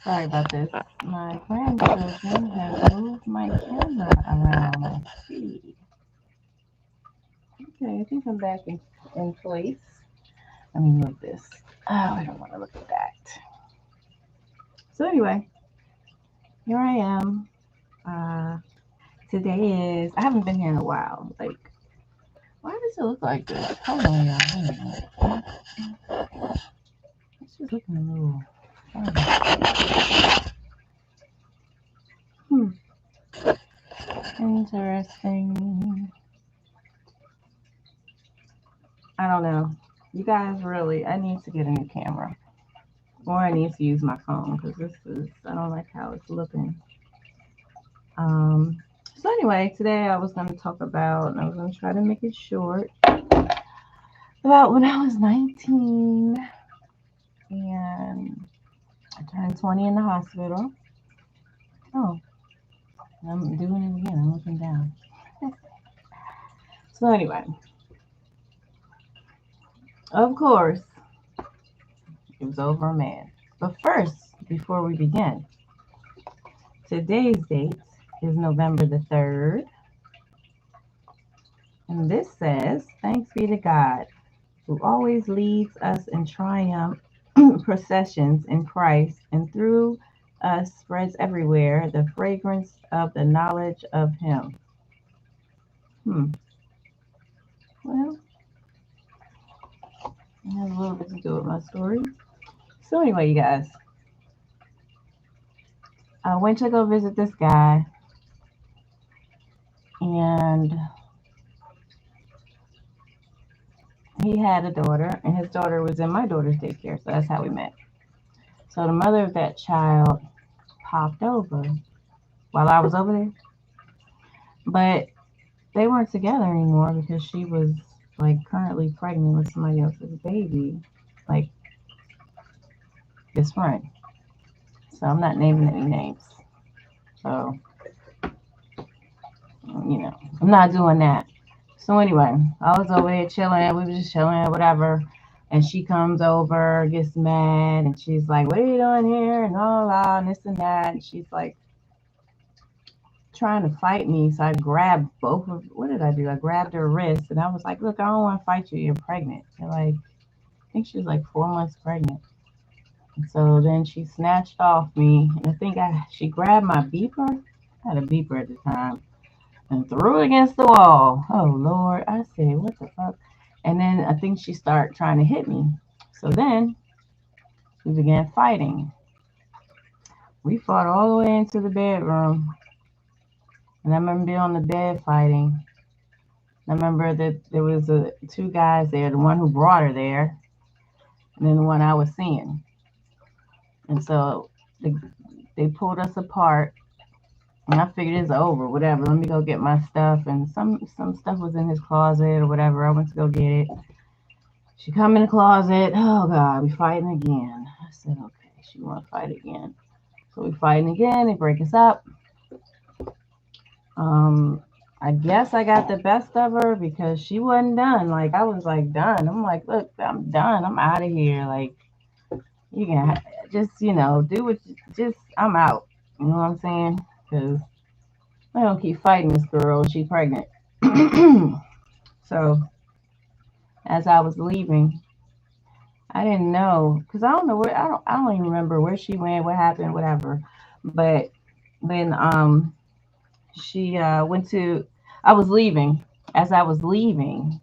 Sorry about this. My grandchildren have moved my camera around. I see. Okay, I think I'm back in place. Let me move this. Oh, I don't want to look at that. So anyway, here I am. Uh, Today is. I haven't been here in a while. Like, why does it look like this? Hold on, y'all. Wait a minute. It's just looking a little hmm, interesting. I don't know. You guys really, I need to get a new camera. Or I need to use my phone because I don't like how it's looking. Um, so anyway, today I was going to talk about, and I was going to try to make it short, about when I was 19 and I turned 20 in the hospital. Oh, I'm doing it again. I'm looking down. So anyway, of course, it was over a man. But first, before we begin, today's date is November the 3rd. And this says, thanks be to God, who always leads us in triumph processions in Christ, and through us spreads everywhere the fragrance of the knowledge of Him. Hmm. Well, it has a little bit to do with my story. So anyway, you guys, I went to go visit this guy, and he had a daughter, and his daughter was in my daughter's daycare, so that's how we met. So the mother of that child popped over while I was over there, but they weren't together anymore because she was like currently pregnant with somebody else's baby, like his friend. So I'm not naming any names. So, I'm not doing that. So anyway, I was over here chilling. We were just chilling, whatever. And she comes over, gets mad, and she's like, "What are you doing here?" And all that, and this and that. And she's like trying to fight me. So I grabbed both of. What did I do? I grabbed her wrist, and I was like, "Look, I don't want to fight you. You're pregnant." And like, I think she was like 4 months pregnant. And so then she snatched off me, and I think she grabbed my beeper. I had a beeper at the time and threw it against the wall. Oh Lord, I said, what the fuck? And then I think she started trying to hit me. So then we began fighting. We fought all the way into the bedroom. And I remember being on the bed fighting. I remember that there was two guys there, the one who brought her there, and then the one I was seeing. And so they pulled us apart. And I figured it's over, whatever. Let me go get my stuff. And some stuff was in his closet or whatever. I went to go get it. She come in the closet. Oh God, we fighting again. I said, okay, she want to fight again. So we fighting again. They break us up. I guess I got the best of her because she wasn't done. Like I was like done. I'm like, look, I'm done. I'm out of here. Like you can just do what. Just I'm out. You know what I'm saying? Because I don't keep fighting this girl. She's pregnant. So as I was leaving, I didn't know because I don't know where I don't even remember where she went, what happened, whatever. But then she went to. I was leaving. As I was leaving,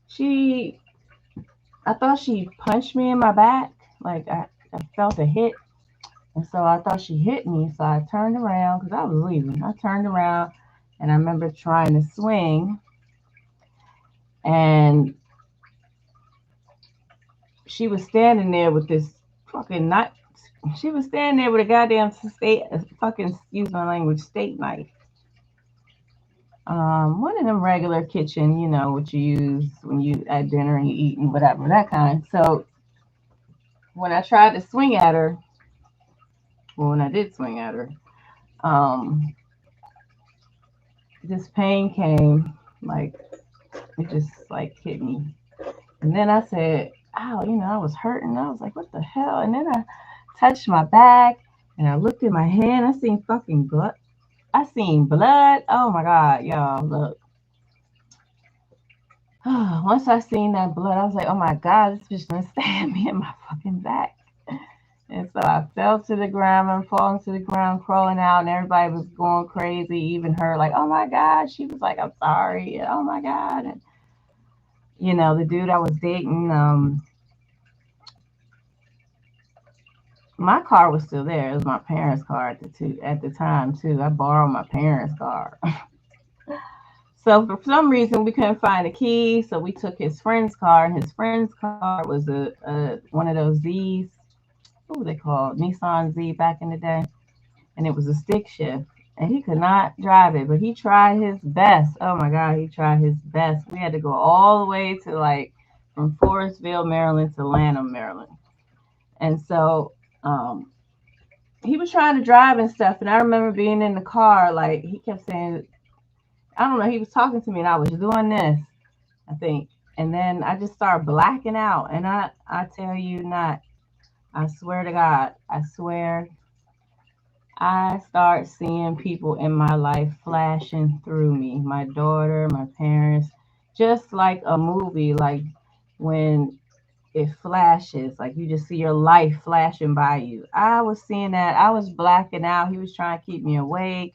she I thought she punched me in my back. Like I felt a hit, and so I thought she hit me. So I turned around because I was leaving. I turned around, and I remember trying to swing, and she was standing there with this fucking knife. She was standing there with a goddamn fucking, excuse my language, steak knife. One of them regular kitchen, what you use when you at dinner and you eat and whatever, that kind. So when I tried to swing at her, well, when I did swing at her, um, this pain came, like it just like hit me, and then I said, "Ow!" I was hurting. I was like, "What the hell?" And then I touched my back, And I looked at my hand. I seen fucking blood. I seen blood. Oh my God, y'all, look. Once I seen that blood, I was like, oh my God, this bitch done stabbed me in my fucking back. And so I fell to the ground. I'm falling to the ground, crawling out, and everybody was going crazy. Even her, like, oh my God. She was like, I'm sorry. And, oh my God. And, the dude I was dating, my car was still there. It was my parents' car at the time too. I borrowed my parents' car. So for some reason we couldn't find the key, so we took his friend's car, and his friend's car was a one of those Z's. What were they called? Nissan Z back in the day, and it was a stick shift. And he could not drive it, but he tried his best. Oh my God, he tried his best. We had to go all the way to like from Forestville, Maryland to Lanham, Maryland. And so he was trying to drive and stuff. And I remember being in the car, like he kept saying, I don't know, he was talking to me and I was doing this, I think. And then I just started blacking out. And I tell you not, I swear to God, I swear, I start seeing people in my life flashing through me. My daughter, my parents, just like a movie, like when it flashes, like you just see your life flashing by you. I was seeing that. I was blacking out. He was trying to keep me awake.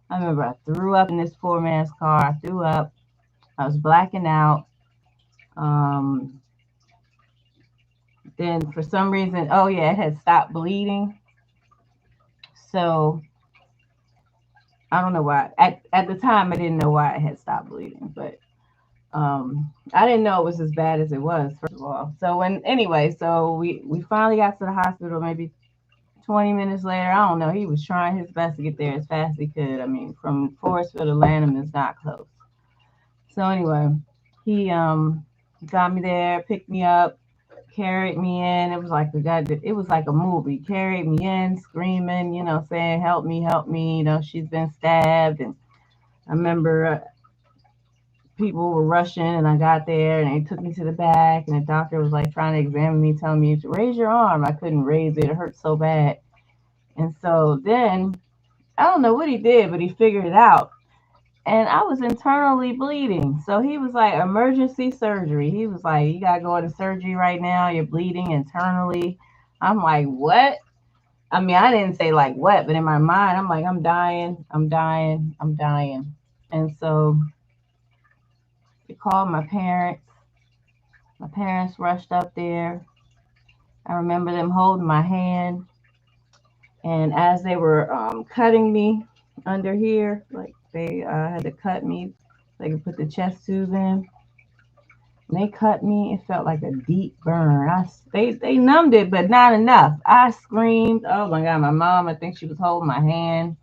I remember I threw up in this poor man's car. I threw up. I was blacking out. Um, then for some reason, oh yeah, it had stopped bleeding. So I don't know why. At the time, I didn't know why it had stopped bleeding, but I didn't know it was as bad as it was. First of all, so so we finally got to the hospital. Maybe 20 minutes later, I don't know. He was trying his best to get there as fast as he could. I mean, from Forestville to Lanham is not close. So anyway, he got me there, picked me up, carried me in. It was like it was like a movie. Carried me in, screaming, saying, help me." She's been stabbed, and I remember people were rushing, and I got there, and they took me to the back, and the doctor was like trying to examine me, telling me to raise your arm. I couldn't raise it; it hurt so bad. And so then I don't know what he did, but he figured it out. And I was internally bleeding. So he was like, emergency surgery. He was like, you got to go into surgery right now. You're bleeding internally. I'm like, what? I mean, I didn't say like what, but in my mind, I'm like, I'm dying. I'm dying. I'm dying. And so they called my parents. My parents rushed up there. I remember them holding my hand. And as they were cutting me under here, like they had to cut me, so they could put the chest tube in. When they cut me, it felt like a deep burn. They numbed it, but not enough. I screamed. Oh my God, my mom, I think she was holding my hand.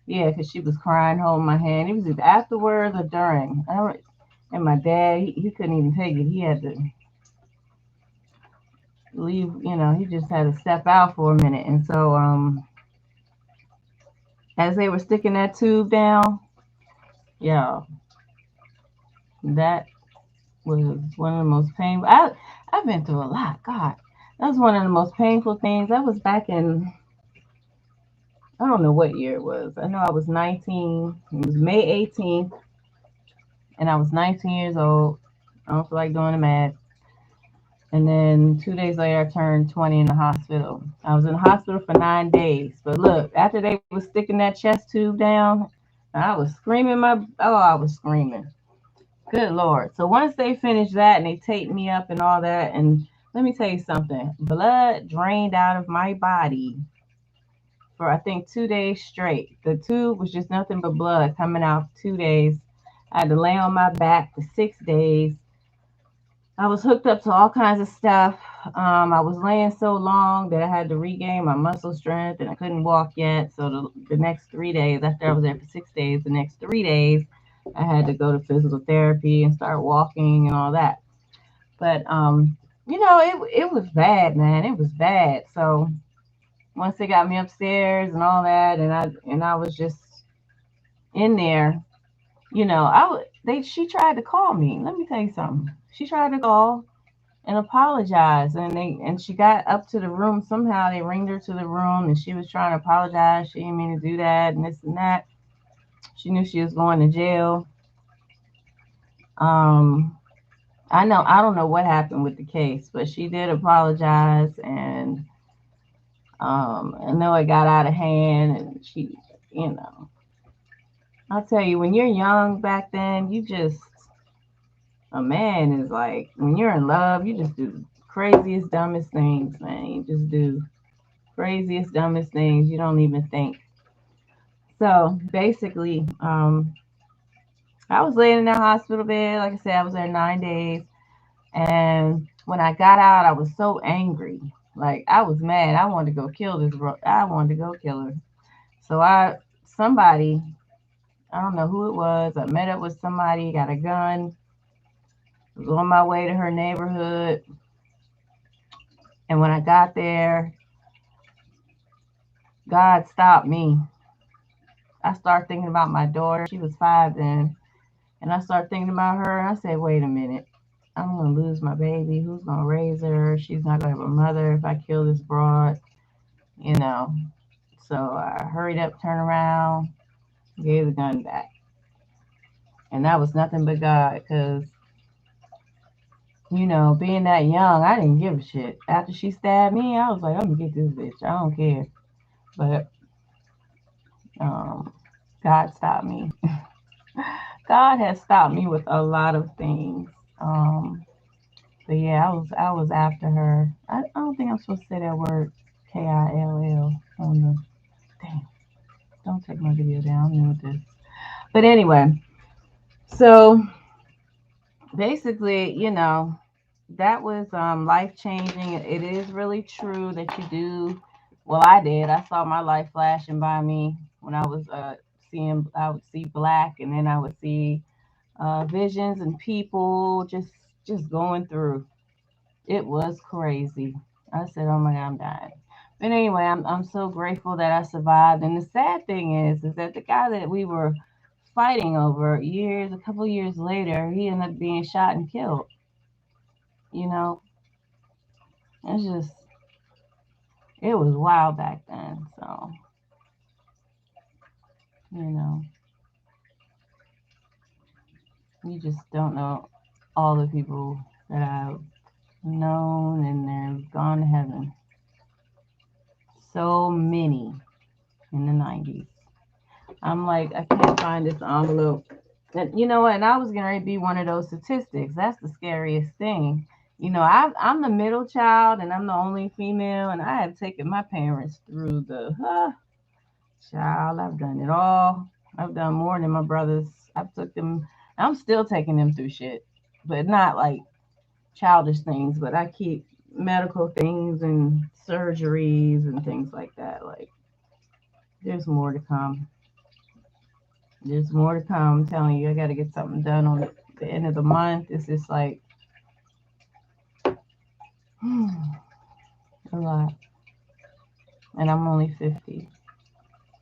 Yeah, because she was crying, holding my hand. It was either afterwards or during. And my dad, he couldn't even take it. He had to leave, he just had to step out for a minute. And so as they were sticking that tube down, yeah, that was one of the most painful. I've been through a lot. God, that was one of the most painful things. That was back in, I don't know what year it was. I know I was 19. It was May 18th, and I was 19 years old. I don't feel like doing the math. And then 2 days later, I turned 20 in the hospital. I was in the hospital for 9 days. But look, after they was sticking that chest tube down, I was screaming I was screaming. Good Lord. So once they finished that and they taped me up and all that, and let me tell you something, blood drained out of my body for I think 2 days straight. The tube was just nothing but blood coming out for 2 days. I had to lay on my back for 6 days. I was hooked up to all kinds of stuff. I was laying so long that I had to regain my muscle strength and I couldn't walk yet. So the next 3 days, after I was there for 6 days, the next 3 days, I had to go to physical therapy and start walking and all that. But it was bad, man. It was bad. So once they got me upstairs and all that, and I was just in there, I would they she tried to call me. Let me tell you something. She tried to call. and apologized. And she got up to the room. Somehow they ringed her to the room, and she was trying to apologize. She didn't mean to do that, and this and that. She knew she was going to jail. Um, I don't know what happened with the case, but she did apologize, and I know it got out of hand, and she, you know, I'll tell you, when you're young back then, you just, a man is like, when you're in love, you just do the craziest, dumbest things, man. You just do craziest, dumbest things. You don't even think. So basically, I was laying in that hospital bed. Like I said, I was there 9 days. And when I got out, I was so angry. Like, I was mad. I wanted to go kill this I wanted to go kill her. So somebody, I don't know who it was. I met up with somebody, got a gun, was on my way to her neighborhood. And when I got there, God stopped me. I started thinking about my daughter. She was 5 then. And I started thinking about her. And I said, wait a minute. I'm going to lose my baby. Who's going to raise her? She's not going to have a mother if I kill this broad, you know. So I hurried up, turned around, gave the gun back. And that was nothing but God because, being that young, I didn't give a shit. After she stabbed me, I was like, I'm going to get this bitch. I don't care. But um, God stopped me. God has stopped me with a lot of things. But yeah, I was after her. I don't think I'm supposed to say that word KILL on the damn. Don't take my video down. I'm new with this. But anyway, so basically, that was life changing. It is really true that you do. Well, I did. I saw my life flashing by me when I was seeing. I would see black, and then I would see visions and people just going through. It was crazy. I said, "Oh my God, I'm dying." But anyway, I'm so grateful that I survived. And the sad thing is that the guy that we were fighting over a couple years later, he ended up being shot and killed. You know, it's just, it was wild back then. So, you know, you just don't know all the people that I've known and they've gone to heaven. So many in the 90s. I'm like, I can't find this envelope. And you know what? And I was going to be one of those statistics. That's the scariest thing. I'm the middle child and I'm the only female, and I have taken my parents through the child. I've done it all. I've done more than my brothers. I've took them. I'm still taking them through shit, but not like childish things. But I keep medical things and surgeries and things like that. Like, there's more to come. There's more to come. I'm telling you, I got to get something done on the end of the month. It's just like a lot. And I'm only 50.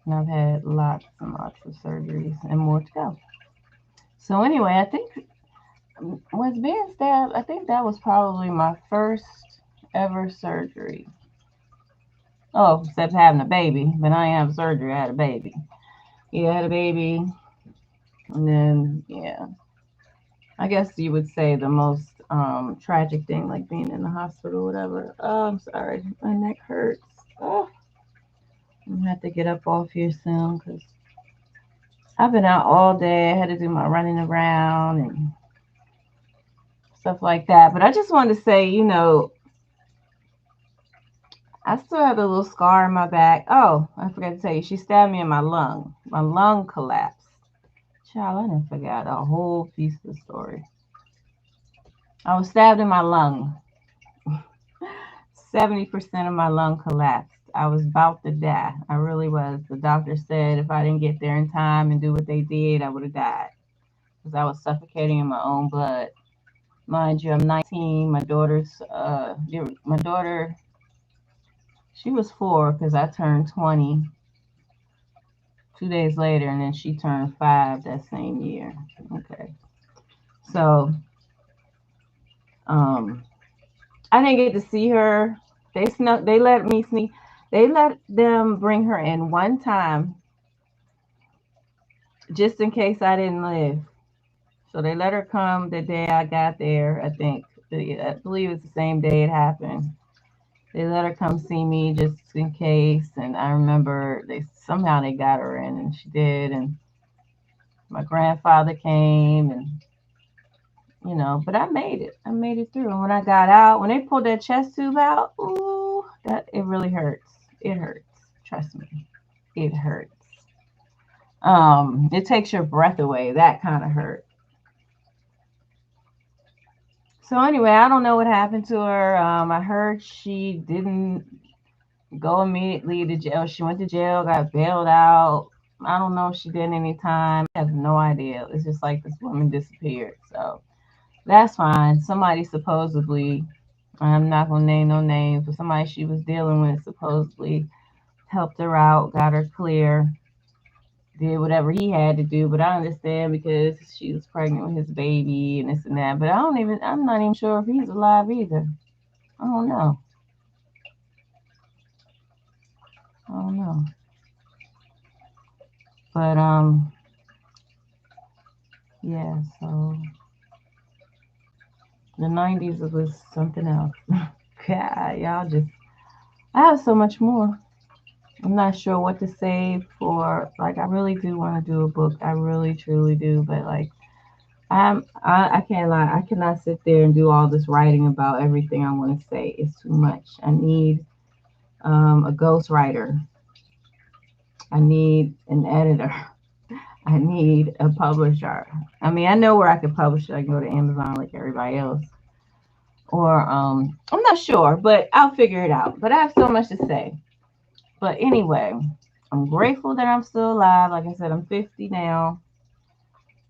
And I've had lots and lots of surgeries and more to go. So anyway, I think was being stabbed, I think that was probably my first ever surgery. Oh, except having a baby. But I didn't have surgery, I had a baby. Yeah, I had a baby. And then, yeah. I guess you would say the most tragic thing, like being in the hospital or whatever. Oh, I'm sorry. My neck hurts. Oh, I'm going to have to get up off here soon because I've been out all day. I had to do my running around and stuff like that. But I just wanted to say, I still have a little scar in my back. Oh, I forgot to tell you, she stabbed me in my lung. My lung collapsed. Child, I didn't forget a whole piece of the story. I was stabbed in my lung. 70% of my lung collapsed. I was about to die. I really was. The doctor said if I didn't get there in time and do what they did, I would have died because I was suffocating in my own blood. Mind you, I'm 19. My daughter, she was 4 because I turned 20 2 days later, and then she turned 5 that same year. Okay. So, um, I didn't get to see her. They snuck. They let me sneak. They let them bring her in one time, just in case I didn't live. So they let her come the day I got there. I think. I believe it's the same day it happened. They let her come see me just in case, and I remember they got her in, and she did, and my grandfather came, and but I made it. I made it through. And when I got out, when they pulled that chest tube out, ooh, that it really hurts. It hurts. Trust me, it hurts. It takes your breath away. That kind of hurt. So anyway, I don't know what happened to her. I heard she didn't go immediately to jail. She went to jail, got bailed out. I don't know if she did any time. I have no idea. It's just like this woman disappeared. So that's fine. Somebody supposedly, I'm not gonna name no names, but somebody she was dealing with supposedly helped her out, got her clear, did whatever he had to do. But I understand because she was pregnant with his baby and this and that. But I'm not even sure if he's alive either. I don't know. I don't know. But yeah. So the '90s was something else. God, y'all just. I have so much more. I'm not sure what to say for. Like, I really do want to do a book. I really, truly do. But like, I can't lie. I cannot sit there and do all this writing about everything I want to say. It's too much. I need a ghostwriter. I need an editor. I need a publisher. I mean, I know where I can publish it. I can go to Amazon like everybody else. Or I'm not sure, but I'll figure it out. But I have so much to say. But anyway, I'm grateful that I'm still alive. Like I said, I'm 50 now,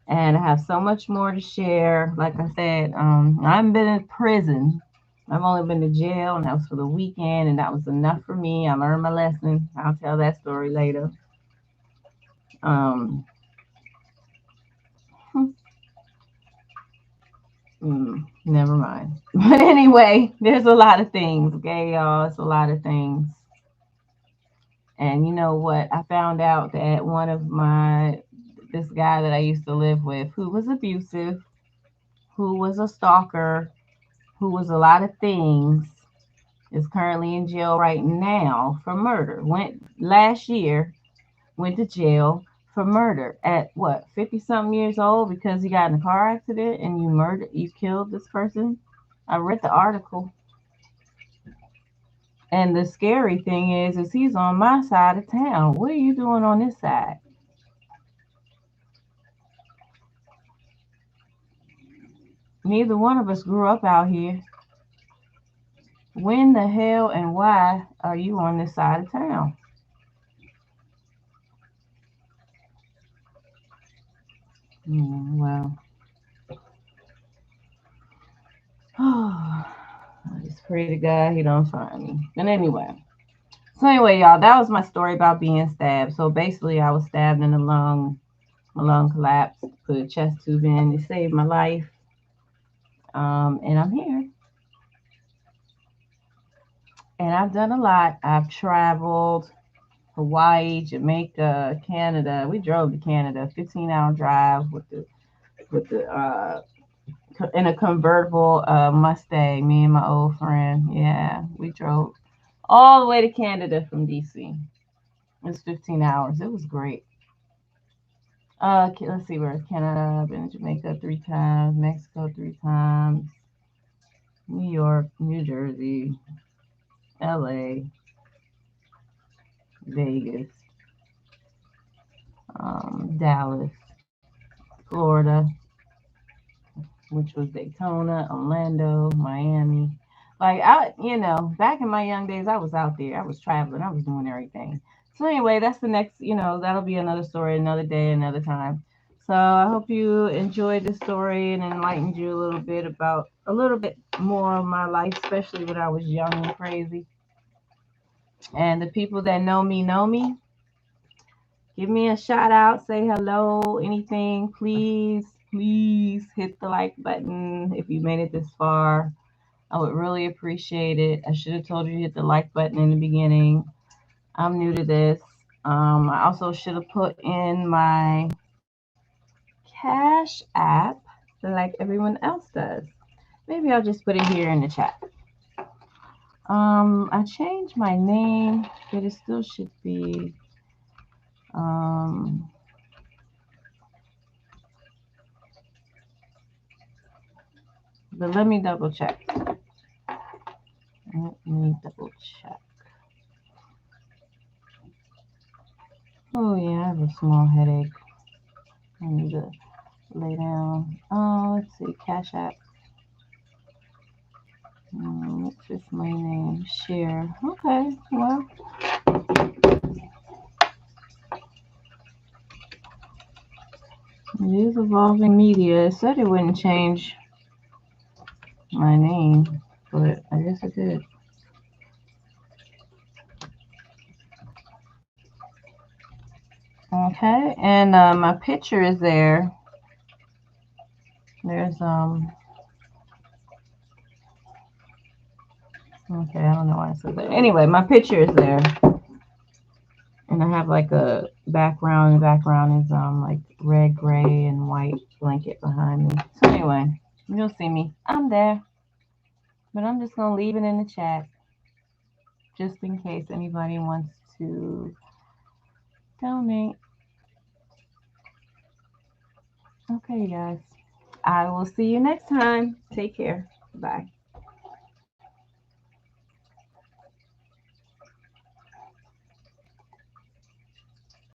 and I have so much more to share. Like I said, I haven't been in prison. I've only been to jail, and that was for the weekend, and that was enough for me. I learned my lesson. I'll tell that story later. Um, Never mind. But anyway, there's a lot of things, okay, y'all. It's a lot of things. And you know what? I found out that this guy that I used to live with, who was abusive, who was a stalker, who was a lot of things, is currently in jail right now for murder. Went last year, went to jail for murder at what, 50 something years old because he got in a car accident and you killed this person. I read the article. And the scary thing is he's on my side of town. What are you doing on this side? Neither one of us grew up out here. When the hell and why are you on this side of town? Well, I just pray to God he don't find me. But anyway, y'all, that was my story about being stabbed. So basically, I was stabbed in the lung. My lung collapsed. Put a chest tube in. It saved my life. And I'm here. And I've done a lot. I've traveled Hawaii, Jamaica, Canada. We drove to Canada, 15-hour drive with the in a convertible Mustang. Me and my old friend. Yeah, we drove all the way to Canada from DC. It was 15 hours. It was great. Let's see where Canada. I've been to Jamaica 3 times, Mexico 3 times, New York, New Jersey, LA, Vegas, Dallas, Florida, which was Daytona, Orlando, Miami. Like back in my young days, I was out there. I was traveling. I was doing everything. So anyway, that's the next. That'll be another story, another day, another time. So I hope you enjoyed the story and enlightened you a little bit more of my life, especially when I was young and crazy. And the people that know me know me. Give me a shout out, say hello, anything, please, please hit the like button if you made it this far. I would really appreciate it. I should have told you to hit the like button in the beginning. I'm new to this. I also should have put in my Cash App like everyone else does. Maybe I'll just put it here in the chat. I changed my name, but it still should be um but let me double check. Let me double check. Oh yeah, I have a small headache. I need to lay down. Oh, let's see, Cash App. What's this my name? Share. Okay, well, it is evolving media. It said it wouldn't change my name, but I guess it did. Okay, and my picture is there. There's okay, I don't know why I said that. Anyway, my picture is there, and I have like a background. The background is like red, gray, and white blanket behind me. So anyway, you'll see me. I'm there, but I'm just gonna leave it in the chat just in case anybody wants to donate. Okay, guys. I will see you next time. Take care. Bye.